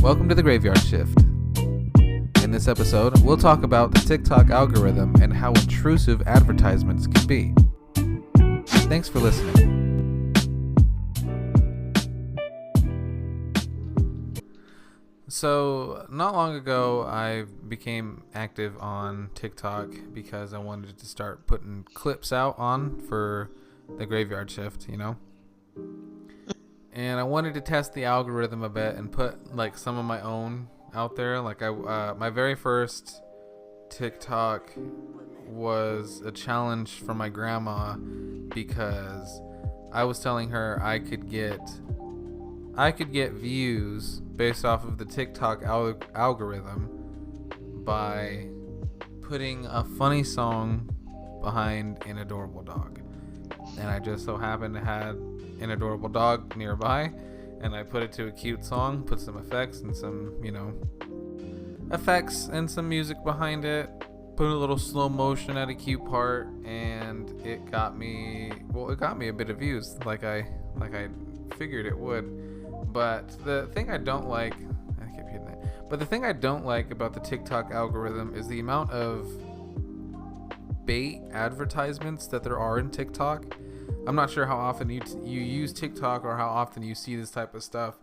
Welcome to the Graveyard Shift. In this episode, we'll talk about the TikTok algorithm and how intrusive advertisements can be. Thanks for listening. So, not long ago, I became active on TikTok because I wanted to start putting clips out on for the Graveyard Shift, you know? And I wanted to test the algorithm a bit and put like some of my own out there. Like my very first TikTok was a challenge for my grandma because I was telling her I could get views based off of the TikTok algorithm by putting a funny song behind an adorable dog. And I just so happened to have an adorable dog nearby, and I put it to a cute song, put some effects and some, some music behind it, put a little slow motion at a cute part, and it got me a bit of views, like I figured it would. But the thing I don't like, the thing I don't like about the TikTok algorithm is the amount of bait advertisements that there are in TikTok. I'm not sure how often you use TikTok or how often you see this type of stuff.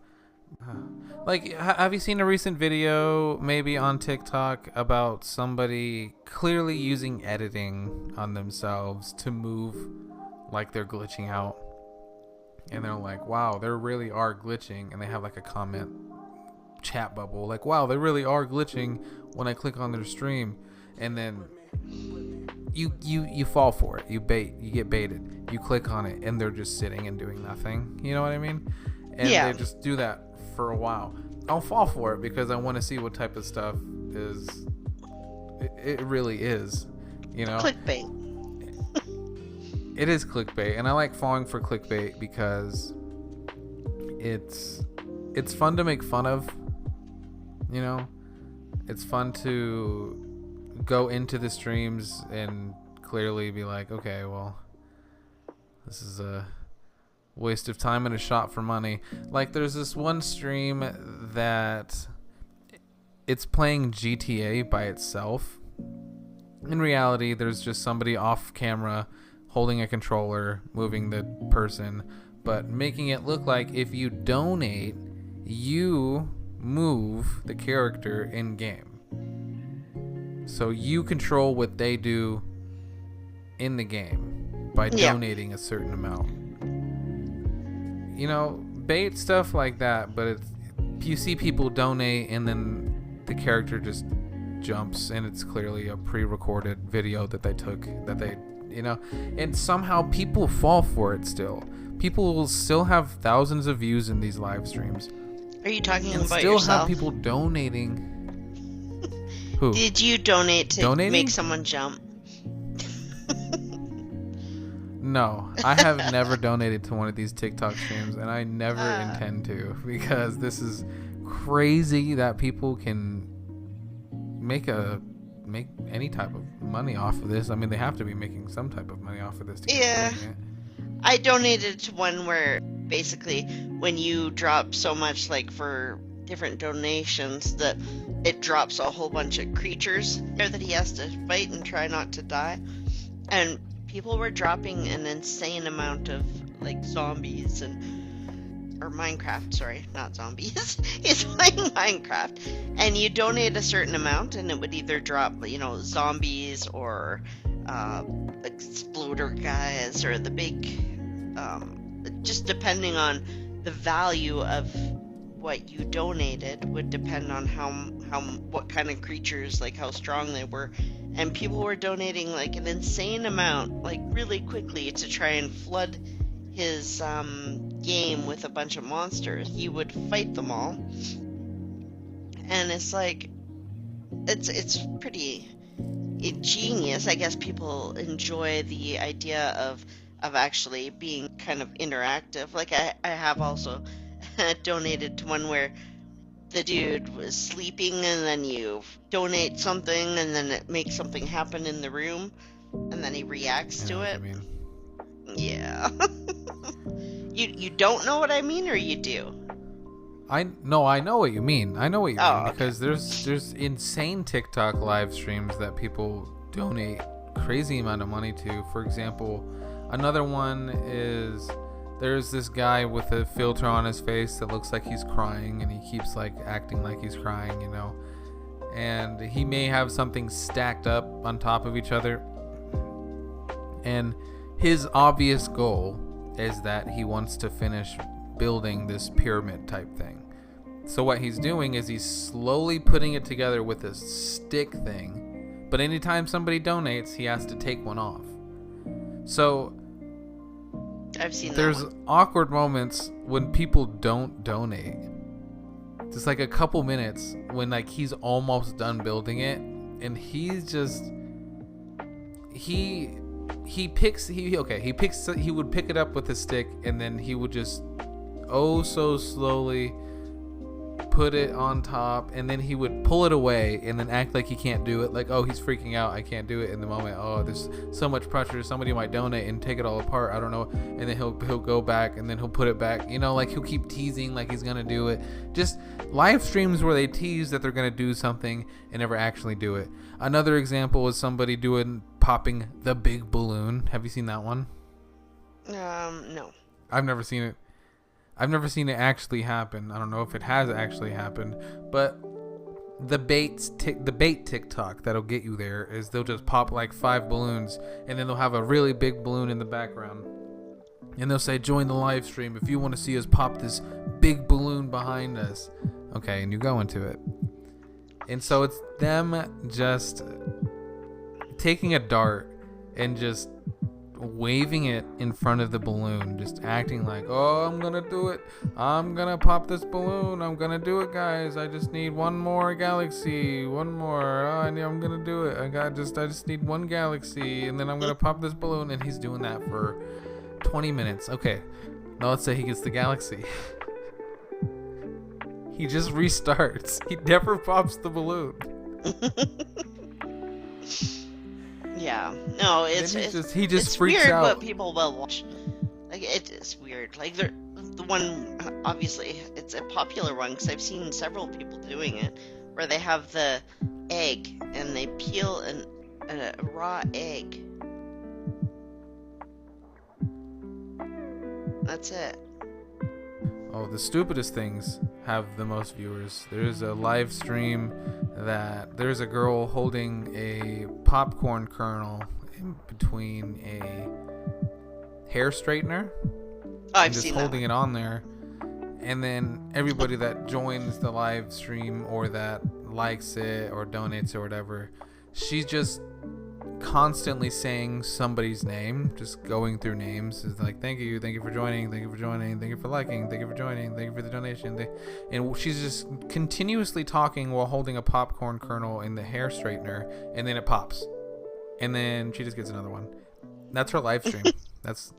Like, have you seen a recent video maybe on TikTok about somebody clearly using editing on themselves to move like they're glitching out? And they're like, wow, they really are glitching. And they have like a comment chat bubble like, wow, they really are glitching when I click on their stream. And then you fall for it. You get baited. You click on it and they're just sitting and doing nothing. You know what I mean? And they just do that for a while. I'll fall for it because I want to see what type of stuff it really is, you know? Clickbait. It is clickbait, and I like falling for clickbait because it's fun to make fun of, you know? It's fun to go into the streams and clearly be like, okay, well, this is a waste of time and a shot for money. Like, there's this one stream that it's playing GTA by itself. In reality, there's just somebody off camera holding a controller, moving the person, but making it look like if you donate, you move the character in game. So you control what they do in the game by donating a certain amount. You know, bait stuff like that, but you see people donate and then the character just jumps and it's clearly a pre-recorded video that they took, and somehow people fall for it still. People will still have thousands of views in these live streams. Are you talking and about still yourself? Have people donating. Who? Did you donate to Donating? Make someone jump? No, I have never donated to one of these TikTok streams, and I never intend to, because this is crazy that people can make any type of money off of this. I mean, they have to be making some type of money off of this. I donated to one where basically when you drop so much, like for different donations, that it drops a whole bunch of creatures there that he has to fight and try not to die. And people were dropping an insane amount of like zombies or Minecraft, sorry, not zombies. He's playing Minecraft. And you donate a certain amount and it would either drop, zombies or exploder guys or the big, just depending on the value of what you donated would depend on what kind of creatures, like how strong they were. And people were donating like an insane amount, like really quickly, to try and flood his game with a bunch of monsters. He would fight them all, and it's like it's pretty ingenious. I guess people enjoy the idea of actually being kind of interactive. Like I have also donated to one where the dude was sleeping and then you donate something and then it makes something happen in the room and then he reacts to it. Yeah. You don't know what I mean, or you do? I know what you mean. I know what you mean Oh, okay. because there's insane TikTok live streams that people donate crazy amount of money to. For example, another one is there's this guy with a filter on his face that looks like he's crying, and he keeps like acting like he's crying, you know. And he may have something stacked up on top of each other. And his obvious goal is that he wants to finish building this pyramid type thing. So what he's doing is he's slowly putting it together with a stick thing. But anytime somebody donates, he has to take one off. So I've seen there's that one. awkward moments when people don't donate. Just like a couple minutes when like he's almost done building it, and he's just he would pick it up with a stick, and then he would just so slowly put it on top, and then he would pull it away and then act like he can't do it, like, oh, he's freaking out, I can't do it in the moment, oh, there's so much pressure, somebody might donate and take it all apart, I don't know, and then he'll go back and then he'll put it back, you know, like he'll keep teasing like he's gonna do it. Just live streams where they tease that they're gonna do something and never actually do it. Another example is somebody popping the big balloon. Have you seen that one? No. I've never seen it. I've never seen it actually happen. I don't know if it has actually happened, but the bait TikTok that'll get you there is they'll just pop like 5 balloons, and then they'll have a really big balloon in the background, and they'll say, join the live stream if you want to see us pop this big balloon behind us. Okay, and you go into it. And so it's them just taking a dart and just waving it in front of the balloon, just acting like, oh, I'm gonna do it, I'm gonna pop this balloon, I'm gonna do it, guys, I just need one more galaxy, one more, oh, I'm gonna do it, I just need one galaxy, and then I'm gonna pop this balloon. And he's doing that for 20 minutes. Okay, now let's say he gets the galaxy. He just restarts. He never pops the balloon. Yeah, no, he just it's freaks weird out. What People will watch. Like, it is weird. Like, the one, obviously, it's a popular one because I've seen several people doing it, where they have the egg and they peel a raw egg. That's it. Oh, the stupidest things have the most viewers. There's a live stream that there's a girl holding a popcorn kernel in between a hair straightener. Oh, I've just seen holding that. it on there. And then everybody that joins the live stream or that likes it or donates or whatever, she's just constantly saying somebody's name, just going through names. It's like, thank you for joining, thank you for liking, thank you for joining, thank you for the donation. And she's just continuously talking while holding a popcorn kernel in the hair straightener, and then it pops, and then she just gets another one. That's her live stream. That's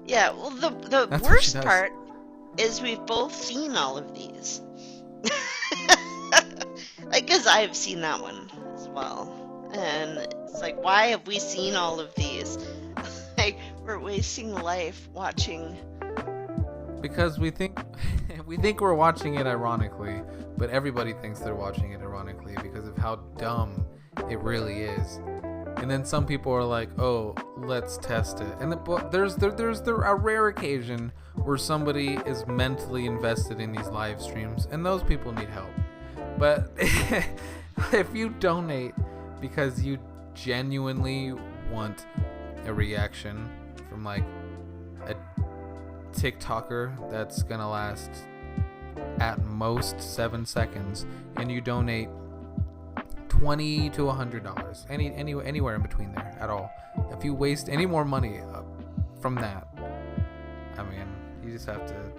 yeah. Well, the worst part is we've both seen all of these. Like, because I've seen that one as well. And it's like, why have we seen all of these? Like, we're wasting life watching. Because we think we're watching it ironically, but everybody thinks they're watching it ironically because of how dumb it really is. And then some people are like, "Oh, let's test it." And there's a rare occasion where somebody is mentally invested in these live streams, and those people need help. But if you donate because you genuinely want a reaction from like a TikToker that's gonna last at most 7 seconds, and you donate $20 to $100, anywhere in between there at all, if you waste any more money from that, I mean, you just have to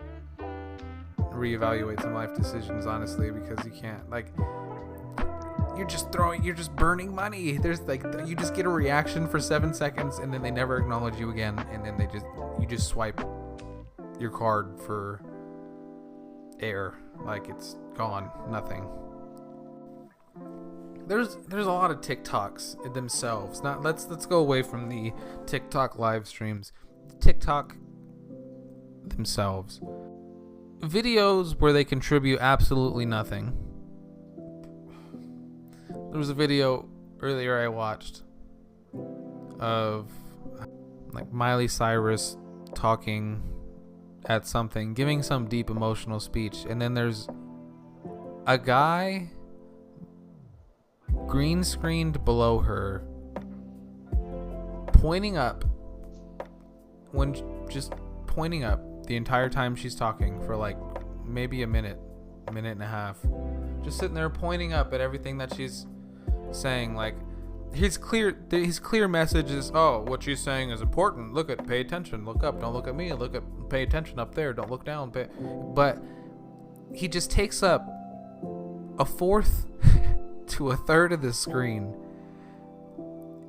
reevaluate some life decisions, honestly, because you can't, like, you're just burning money. There's like, you just get a reaction for 7 seconds, and then they never acknowledge you again, and then you just swipe your card for air, like it's gone, nothing. There's a lot of TikToks themselves. Not let's go away from the TikTok live streams. TikTok themselves. videos where they contribute absolutely nothing. There was a video earlier I watched of like Miley Cyrus talking at something, giving some deep emotional speech, and then there's a guy green screened below her pointing up, just pointing up the entire time she's talking for like maybe a minute and a half, just sitting there pointing up at everything that she's saying. Like his clear message is, oh, what she's saying is important, pay attention, look up, don't look at me, pay attention up there, don't look down. But he just takes up a fourth to a third of the screen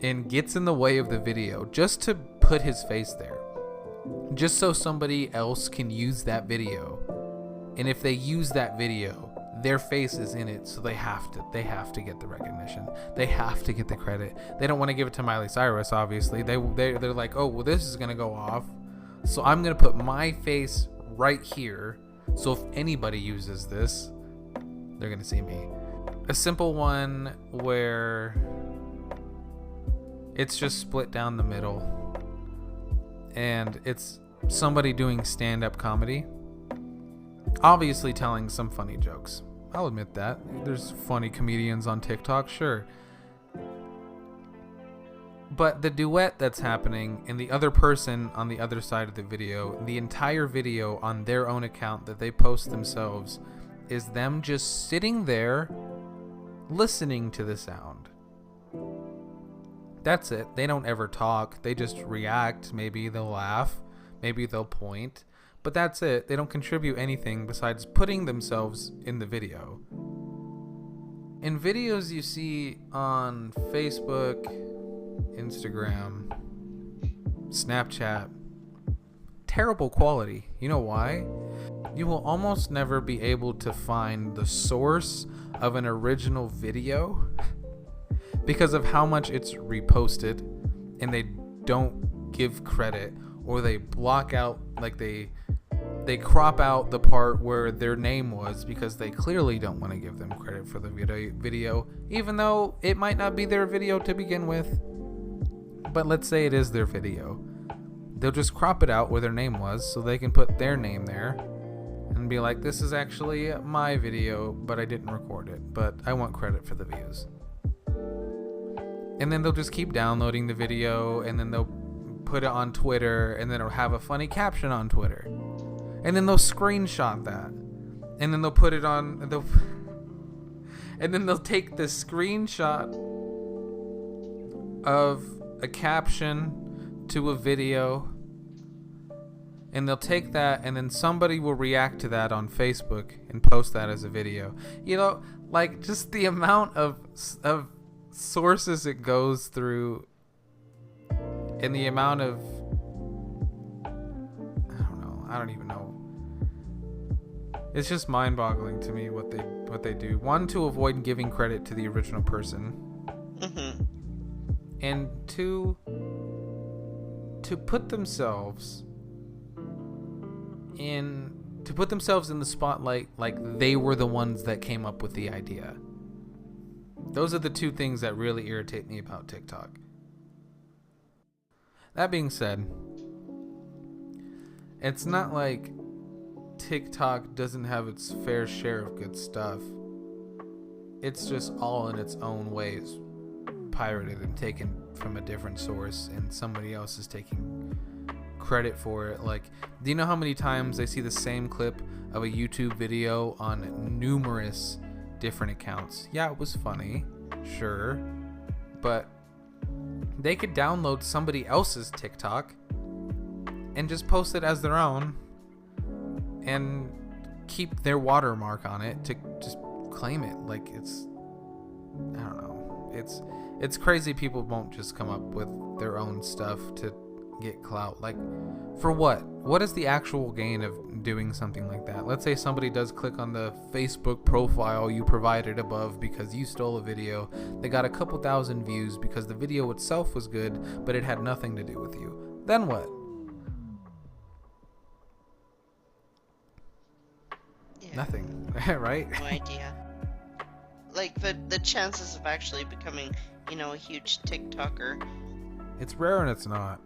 and gets in the way of the video just to put his face there, just so somebody else can use that video. And if they use that video, their face is in it, so they have to get the recognition, they have to get the credit. They don't want to give it to Miley Cyrus, obviously. They're like, oh, well, this is gonna go off, so I'm gonna put my face right here, so if anybody uses this, they're gonna see me. A simple one where it's just split down the middle, and it's somebody doing stand-up comedy, obviously telling some funny jokes. I'll admit that. There's funny comedians on TikTok, sure. But the duet that's happening and the other person on the other side of the video, the entire video on their own account that they post themselves, is them just sitting there listening to the sound. That's it. They don't ever talk. They just react. Maybe they'll laugh. Maybe they'll point. But that's it. They don't contribute anything besides putting themselves in the video. In videos you see on Facebook, Instagram, Snapchat, terrible quality. You know why? You will almost never be able to find the source of an original video because of how much it's reposted, and they don't give credit, or they block out, like they crop out the part where their name was because they clearly don't want to give them credit for the video, even though it might not be their video to begin with. But let's say it is their video. They'll just crop it out where their name was so they can put their name there and be like, this is actually my video, but I didn't record it, but I want credit for the views. And then they'll just keep downloading the video, and then they'll put it on Twitter, and then it'll have a funny caption on Twitter. And then they'll screenshot that, and then they'll put it on, and then they'll take the screenshot of a caption to a video, and they'll take that, and then somebody will react to that on Facebook and post that as a video. You know, like, just the amount of sources it goes through, and the amount of, I don't even know. It's just mind-boggling to me what they do. One, to avoid giving credit to the original person. Mm-hmm. And two, to put themselves in the spotlight like they were the ones that came up with the idea. Those are the two things that really irritate me about TikTok. That being said, it's not like TikTok doesn't have its fair share of good stuff. It's just all in its own ways pirated and taken from a different source, and somebody else is taking credit for it. Like, do you know how many times I see the same clip of a YouTube video on numerous different accounts? Yeah, it was funny, sure, but they could download somebody else's TikTok and just post it as their own and keep their watermark on it to just claim it. Like, it's, I don't know, it's crazy people won't just come up with their own stuff to get clout. Like, for what is the actual gain of doing something like that? Let's say somebody does click on the Facebook profile you provided above because you stole a video. They got a couple thousand views because the video itself was good, but it had nothing to do with you. Then what? Nothing, right? No idea. Like the chances of actually becoming, a huge TikToker. It's rare and it's not.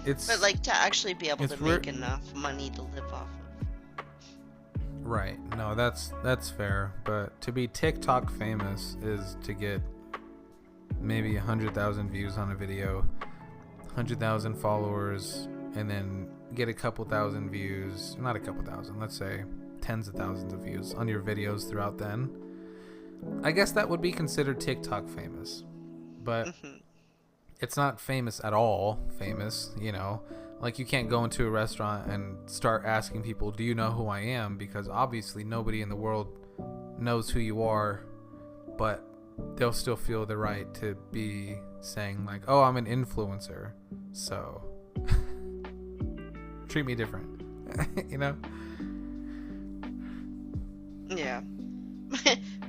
It's But like to actually be able to make enough money to live off of. Right. No, that's fair. But to be TikTok famous is to get maybe 100,000 views on a video, 100,000 followers, and then get a couple thousand views. Not a couple thousand. Let's say tens of thousands of views on your videos throughout then. I guess that would be considered TikTok famous. But it's not famous at all famous, like you can't go into a restaurant and start asking people, do you know who I am? Because obviously nobody in the world knows who you are, but they'll still feel the right to be saying like, oh, I'm an influencer, so treat me different. Yeah.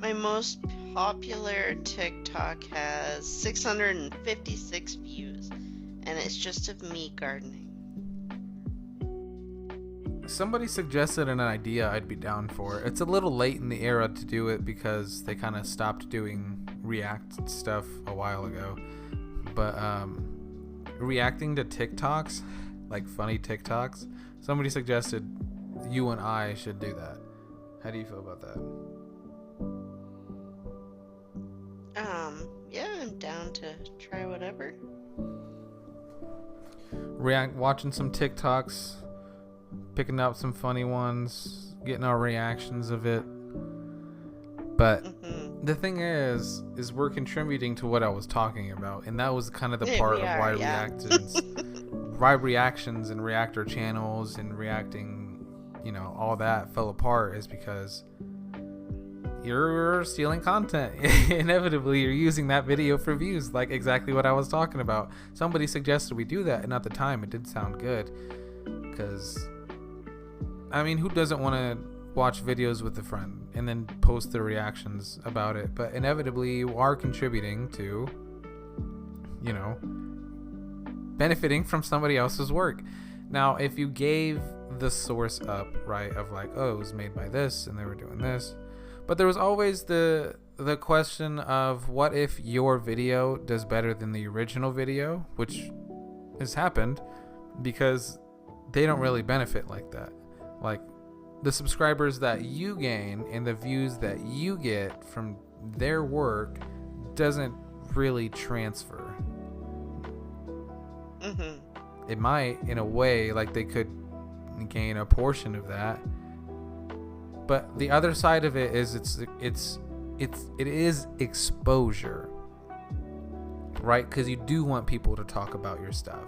My most popular TikTok has 656 views, and it's just of me gardening. Somebody suggested an idea I'd be down for. It's a little late in the era to do it because they kind of stopped doing React stuff a while ago. But reacting to TikToks, like funny TikToks, somebody suggested you and I should do that. How do you feel about that? Yeah, I'm down to try whatever. Watching some TikToks, picking out some funny ones, getting our reactions of it. But the thing is we're contributing to what I was talking about, and that was kind of the part of why reactions and reactor channels and reacting, all that fell apart, is because you're stealing content. Inevitably, you're using that video for views, like exactly what I was talking about. Somebody suggested we do that, and at the time it did sound good, because who doesn't want to watch videos with a friend and then post their reactions about it? But inevitably you are contributing to, benefiting from somebody else's work. Now, if you gave the source up, right, of like, oh, it was made by this and they were doing this, but there was always the question of, what if your video does better than the original video, which has happened, because they don't really benefit like that. Like, the subscribers that you gain and the views that you get from their work doesn't really transfer. It might, in a way, like they could gain a portion of that, but the other side of it is it is exposure, right? Because you do want people to talk about your stuff.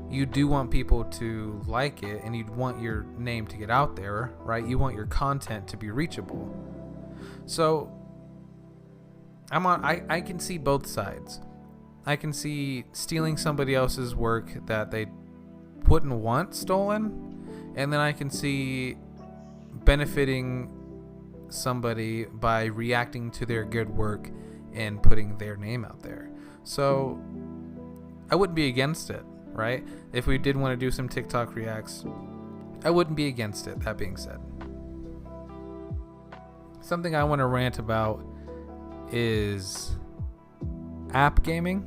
You do want people to like it, and you'd want your name to get out there, right? You want your content to be reachable. So I can see both sides. I can see stealing somebody else's work that they wouldn't want stolen, and then I can see benefiting somebody by reacting to their good work and putting their name out there. So I wouldn't be against it, right? If we did want to do some TikTok reacts, I wouldn't be against it. That being said, something I want to rant about is app gaming,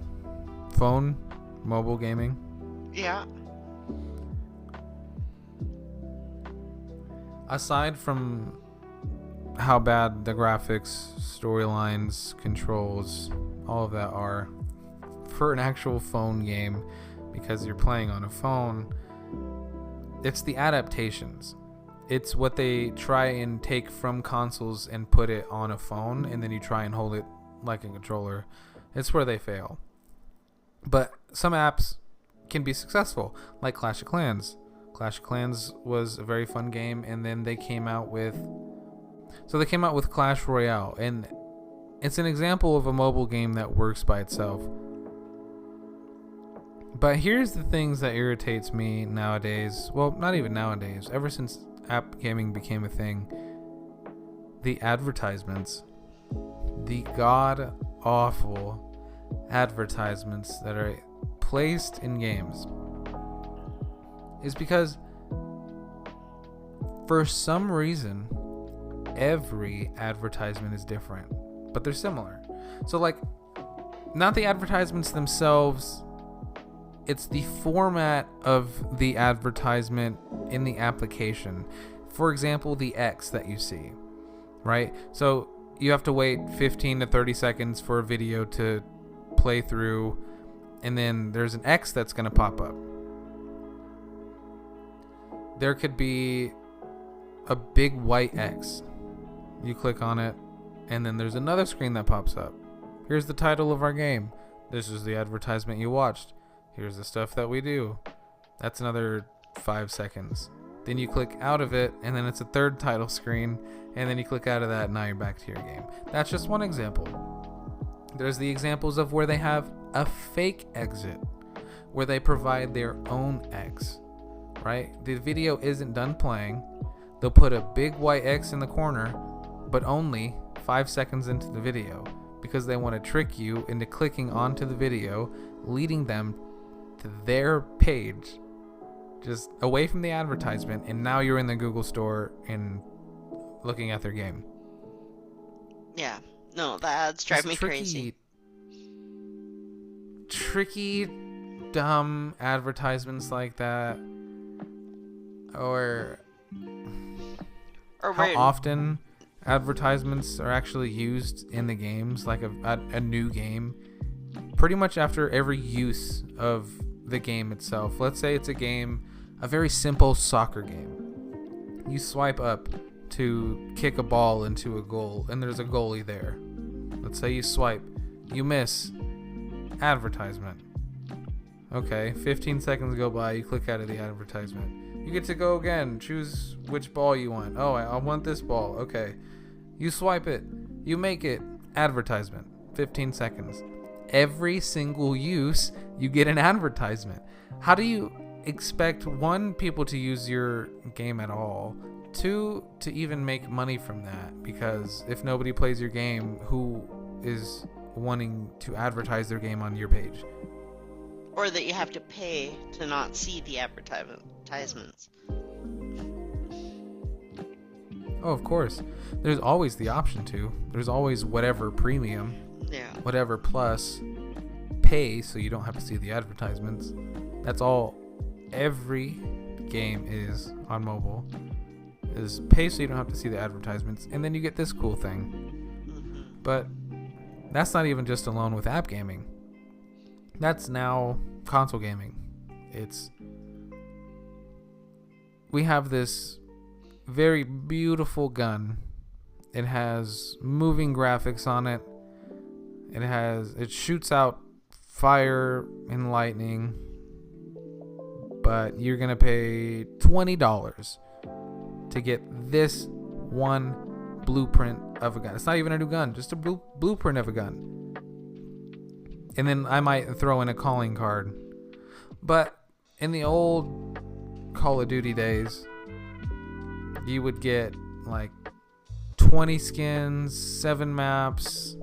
phone, mobile gaming. Yeah. Aside from how bad the graphics, storylines, controls, all of that are for an actual phone game, because you're playing on a phone, it's the adaptations. It's what they try and take from consoles and put it on a phone, and then you try and hold it like a controller. It's where they fail. But some apps can be successful, like Clash of Clans. Clash of Clans was a very fun game, and then they came out with Clash Royale, and it's an example of a mobile game that works by itself. But here's the things that irritates me nowadays. Well, not even nowadays. Ever since app gaming became a thing, the advertisements, the god-awful advertisements that are placed in games, is because For some reason, every advertisement is different, but they're similar. So like, not the advertisements themselves, it's the format of the advertisement in the application. For example, the X that you see, right? So you have to wait 15 to 30 seconds for a video to play through, and then there's an X that's going to pop up. There could be a big white X. You click on it, and then there's another screen that pops up. Here's the title of our game. This is the advertisement you watched. Here's the stuff that we do. That's another 5 seconds. Then you click out of it, and then it's a third title screen, and then you click out of that, and now you're back to your game. That's just one example. There's the examples of where they have a fake exit, where they provide their own X, right? The video isn't done playing. They'll put a big white X in the corner, but only 5 seconds into the video, because they want to trick you into clicking onto the video, leading them to their page, just away from the advertisement, and now you're in the Google store and looking at their game. Yeah. No, the ads drive me crazy. Tricky, dumb advertisements like that. Or how often advertisements are actually used in the games, like a new game. Pretty much after every use of the game itself. Let's say it's a very simple soccer game. You swipe up to kick a ball into a goal, and there's a goalie there. Let's say you swipe, you miss, advertisement. Okay, 15 seconds go by, you click out of the advertisement. You get to go again, choose which ball you want. Oh, I want this ball. Okay. You swipe it, you make it, advertisement. 15 seconds. Every single use, you get an advertisement. How do you expect, one, people to use your game at all, two, to even make money from that? Because if nobody plays your game, who is wanting to advertise their game on your page? Or that you have to pay to not see the advertisements. Oh, of course. There's always the option to. There's always whatever premium. Yeah. Whatever plus pay so you don't have to see the advertisements. That's all every game is on mobile. Is pay so you don't have to see the advertisements, and then you get this cool thing. Mm-hmm. But that's not even just alone with app gaming. That's now console gaming. We have this very beautiful gun. It has moving graphics on it. It shoots out fire and lightning, but you're gonna pay $20 to get this one blueprint of a gun. It's not even a new gun, just a blueprint of a gun. And then I might throw in a calling card. But in the old Call of Duty days, you would get like 20 skins, 7 maps,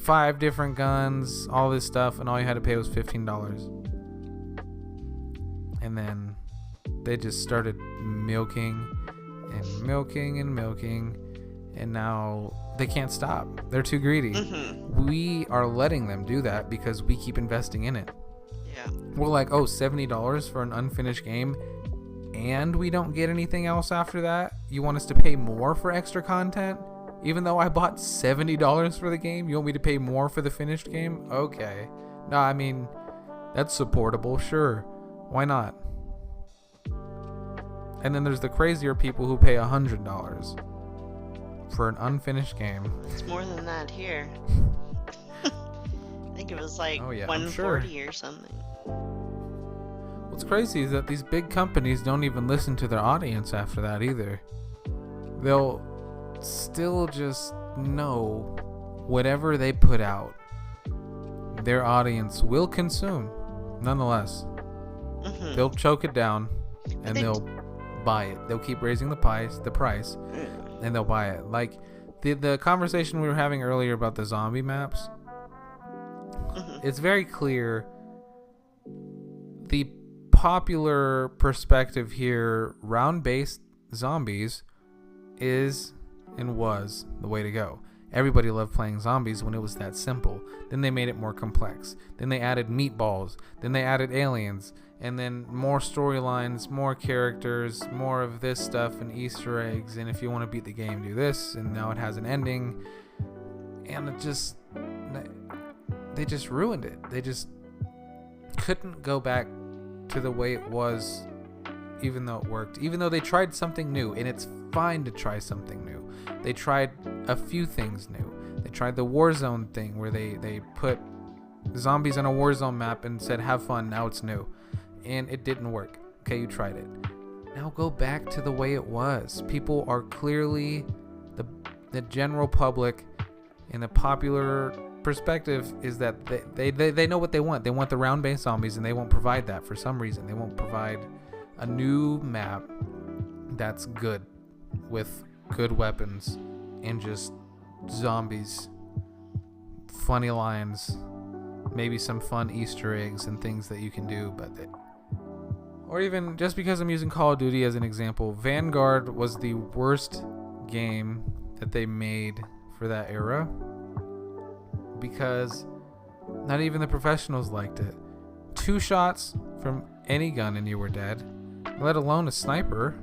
5 different guns, all this stuff, and all you had to pay was $15. And then they just started milking and milking and milking, and now they can't stop. They're too greedy. Mm-hmm. We are letting them do that because we keep investing in it. Yeah. We're like, oh, $70 for an unfinished game, and we don't get anything else after that? You want us to pay more for extra content? Even though I bought $70 for the game, you want me to pay more for the finished game? Okay. No, I mean, that's supportable, sure. Why not? And then there's the crazier people who pay $100 for an unfinished game. It's more than that here. I think it was like $140 or something. What's crazy is that these big companies don't even listen to their audience after that either. They'll still just know whatever they put out, their audience will consume nonetheless. Mm-hmm. They'll choke it down and they'll buy it. They'll keep raising the price, and they'll buy it. Like the conversation we were having earlier about the zombie maps. Mm-hmm. It's very clear the popular perspective here, round-based zombies is and was the way to go. Everybody loved playing zombies when it was that simple. Then they made it more complex. Then they added meatballs. Then they added aliens. And then more storylines, more characters, more of this stuff and Easter eggs. And if you want to beat the game, do this. And now it has an ending. And they just ruined it. They just couldn't go back to the way it was, even though it worked. Even though they tried something new, and it's fine to try something new. They tried a few things new. They tried the Warzone thing where they put zombies on a Warzone map and said, have fun, now it's new. And it didn't work. Okay, you tried it. Now go back to the way it was. People are clearly, the general public and the popular perspective is that they know what they want. They want the round-based zombies, and they won't provide that for some reason. They won't provide a new map that's good with good weapons and just zombies, funny lines, maybe some fun Easter eggs and things that you can do. Or even just because I'm using Call of Duty as an example, Vanguard was the worst game that they made for that era because not even the professionals liked it. 2 shots from any gun and you were dead, let alone a sniper.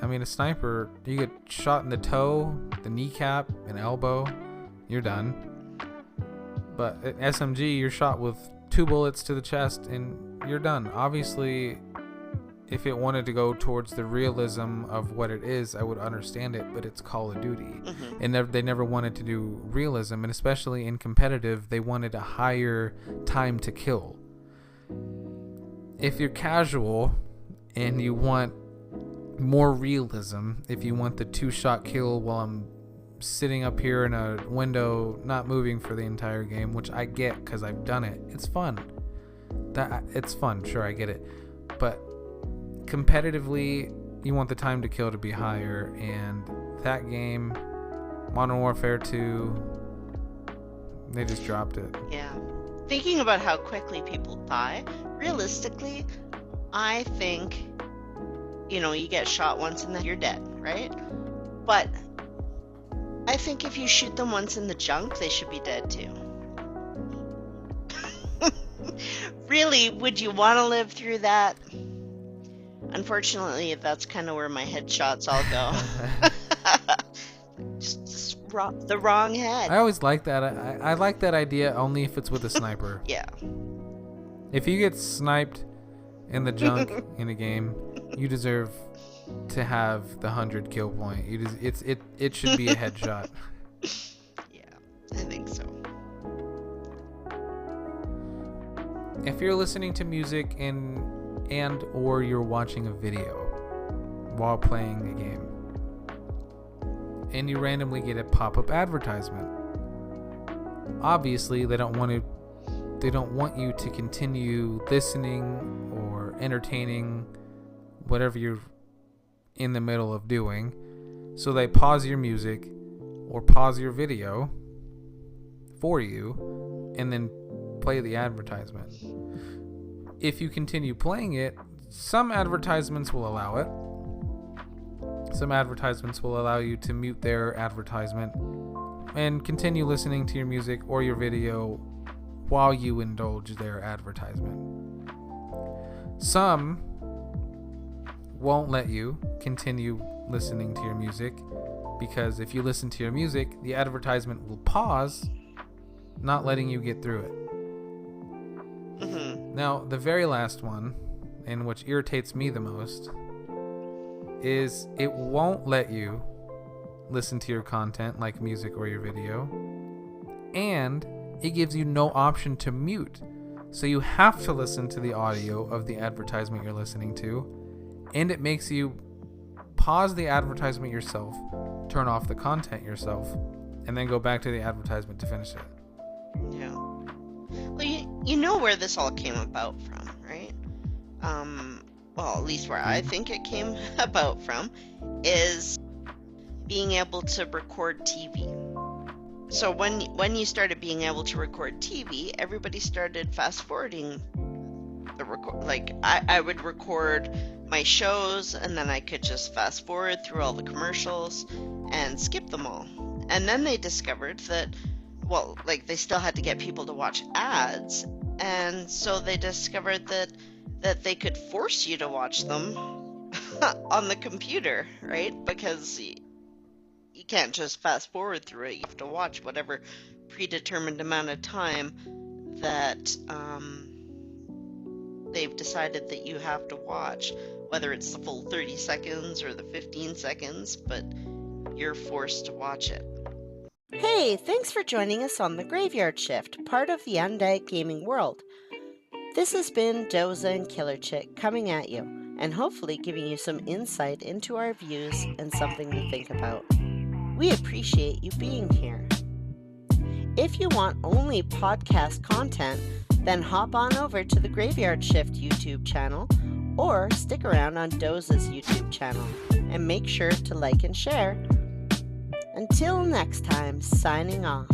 I mean, a sniper, you get shot in the toe, the kneecap, an elbow, you're done. But at SMG, you're shot with 2 bullets to the chest and you're done. Obviously, if it wanted to go towards the realism of what it is, I would understand it, but it's Call of Duty. Mm-hmm. And they never wanted to do realism, and especially in competitive, they wanted a higher time to kill. If you're casual and you want more realism, if you want the 2-shot kill while I'm sitting up here in a window not moving for the entire game, which I get because I've done it, it's fun. It's fun, sure, I get it. But competitively, you want the time to kill to be higher, and that game, Modern Warfare 2, they just dropped it. Yeah. Thinking about how quickly people die, realistically, I think, you get shot once and then you're dead, right? But I think if you shoot them once in the junk, they should be dead too. Really, would you want to live through that? Unfortunately, that's kind of where my headshots all go. just the wrong head. I always like that. I like that idea only if it's with a sniper. Yeah. If you get sniped in the junk in a game, you deserve to have the 100 kill point. It should be a headshot. Yeah, I think so. If you're listening to music and or you're watching a video while playing a game, and you randomly get a pop-up advertisement, obviously they don't want you to continue listening or entertaining whatever you're in the middle of doing, so they pause your music or pause your video for you and then play the advertisement. If you continue playing it, some advertisements will allow it. Some advertisements will allow you to mute their advertisement and continue listening to your music or your video while you indulge their advertisement. Some won't let you continue listening to your music because if you listen to your music, the advertisement will pause, not letting you get through it. Mm-hmm. Now, the very last one, and which irritates me the most, is it won't let you listen to your content like music or your video, and it gives you no option to mute. So you have to listen to the audio of the advertisement you're listening to, and it makes you pause the advertisement yourself, turn off the content yourself, and then go back to the advertisement to finish it. Yeah. Well, you know where this all came about from, right? Well, at least where I think it came about from is being able to record TV. So when you started being able to record TV, everybody started fast forwarding to record, like I would record my shows and then I could just fast forward through all the commercials and skip them all. And then they discovered that, well, like they still had to get people to watch ads, and so they discovered that they could force you to watch them on the computer, right? Because you can't just fast forward through it. You have to watch whatever predetermined amount of time that they've decided that you have to watch, whether it's the full 30 seconds or the 15 seconds, but you're forced to watch it. Hey, thanks for joining us on the Graveyard Shift, part of the Undead Gaming world. This has been Doza and KillerChick coming at you, and hopefully giving you some insight into our views and something to think about. We appreciate you being here. If you want only podcast content, then hop on over to the Graveyard Shift YouTube channel, or stick around on Doza's YouTube channel, and make sure to like and share. Until next time, signing off.